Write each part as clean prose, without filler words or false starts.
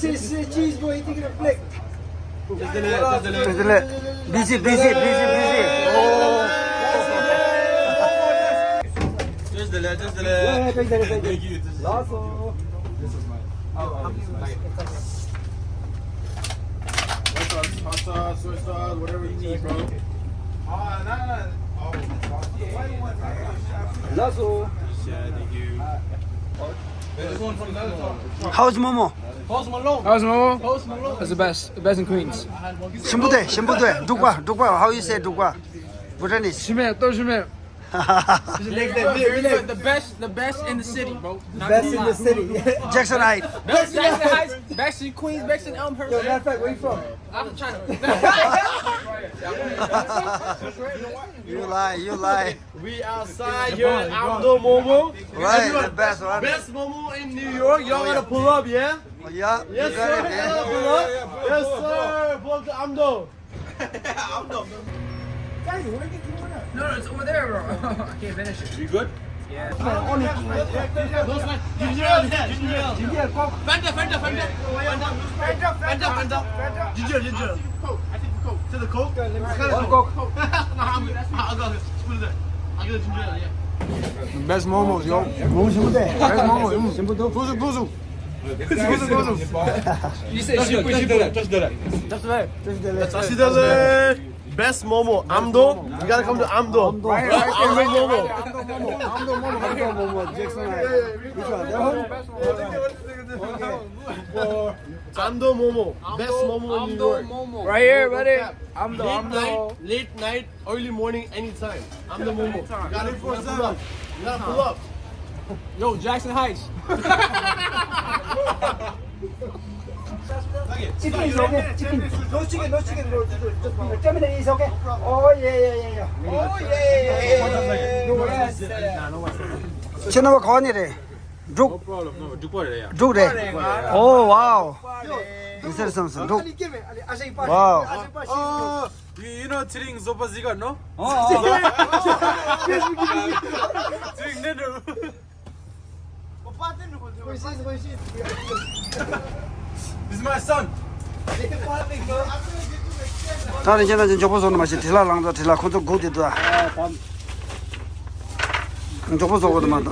This is cheese boy eating a plate. Just delay. Busy. Oh. Just delay. Thank you. Lasso. This is mine. Hot sauce, soy sauce, whatever you need, bro. Lasso. Yeah, thank you. How's Momo? How's Momo? That's the best in Queens. 신부대. Dukwa. How you say Dukwa? Bhutanese. Shime, to Shime. The best in the city, bro. best in the city. Jackson Heights. Best Jackson Heights, best in Queens, best in Elmhurst. Yo, matter of fact, where you from? I'm from China. You lie. We outside here at Outdoor Momo. Right, the best one. Best Momo in New York. Y'all gotta pull up, yeah? Yeah, Yes, you sir. got it, Y'all gotta pull up. Yes, sir. Pull up to Amdo. No, it's over there, bro. I can't finish it. You good? Fanta. Ginger. To the Coke? One Coke. I'll go. Put it there. I'll get a ginger, yeah. Best momos, yo. Momo 신부대. Best momos. 신부도. Buzu. You said 신부. Just the best Momo. Amdo. You gotta come to Amdo. Right, Amdo Momo. Momo. Jackson Heights. Which one? That one? Amdo Momo. Best Momo in New York. Right here, buddy. I'm Late night, early morning, anytime. I'm the Momo. You gotta pull up. You gotta pull up. Yo, Jackson Heights. Chicken is okay. Chicken. No chicken. Just 10 minutes is okay. Oh yeah. Chinawa Kwanire. No problem. No, do put it there. Druk there. Oh, wow. Is there something? Druk. Wow. You know Tring Zopa Ziga, no? Tring Nenu. This is my son. 다른 지난 저보소는 맛이 딜라랑도 딜라 코도 고디도. 저보소 거도만.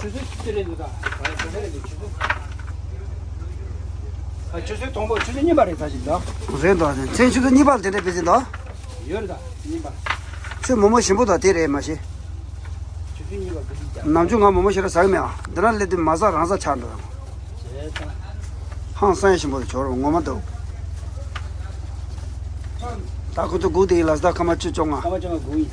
주식 동보 주진이 말이 사실다. 그래도 전주도 니발 되네 비진다. 열다. 이발. 저 뭐뭐 신부도 되래 맛이. 주진이 말 그진짜. 남중가 뭐뭐 싫어 살면 너날래도 마사 항상 찬다. 항상 신부도 저러 뭐만도. 다 그것도 고디라서 다 가만 추종아. 가만히 고이.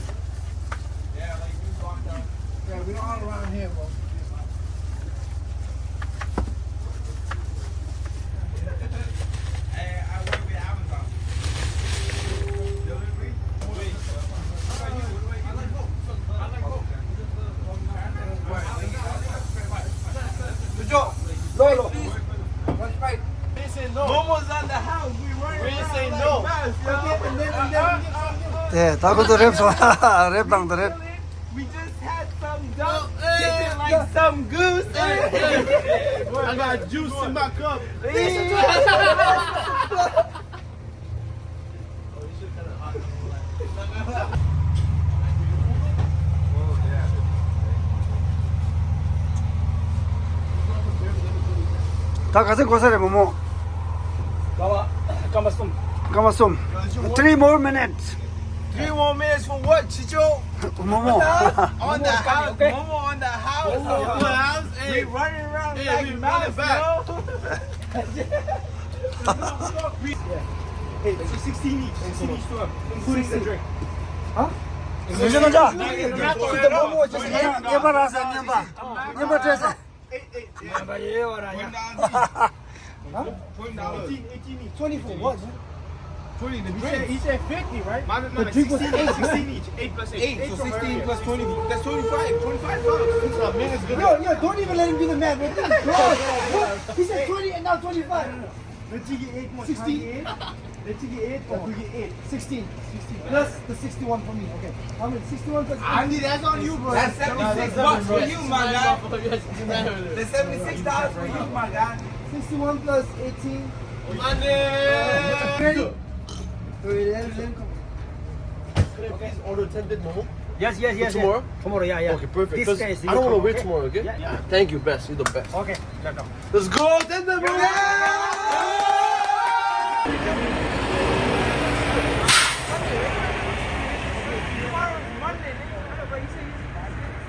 Momo's on the house. We didn't say no. 네, 다 그것도 랩당도 랩. We just had some duck. Like some goose. I got juice in my cup. 다 가서 고사래 뭐뭐. 가마쏨. 3 more minutes. 3 more minutes for what, Chicho? 뭐뭐. On the house. Momo on the house. On the house. Hey, we running around like we running back. Hey, it's 16 each. 16 each to him. Including the drink. 괜찮아. The Momo just 예바라서 예바 드레스. 18 each. 24 what? 20. He said 50, right? The drink was 16 each. 8 plus 8. So 16 plus 20. That's 25. 25 dollars. Yo, don't even let him do the math. What? He said 20 and now 25. Let's get 8 more. 16. Let's get 8 or we get 8. 16. Plus the 61 for me. Okay. How many? 61 plus 8. Andy, that's on you, bro. That's $76 for you, my guy. That's $76 for you, my guy. 61 plus 18. Ready? Wait, let him come. Please order 10 bit Momo. Yes, yes, yes. tomorrow? Yes. Tomorrow, yeah, yeah. Okay, perfect. This 'Cause guy is I don't want to wait okay? tomorrow, okay? Yeah, yeah. Thank you, best. You're the best. Okay, let's go. Let's go, 10 bit Momo!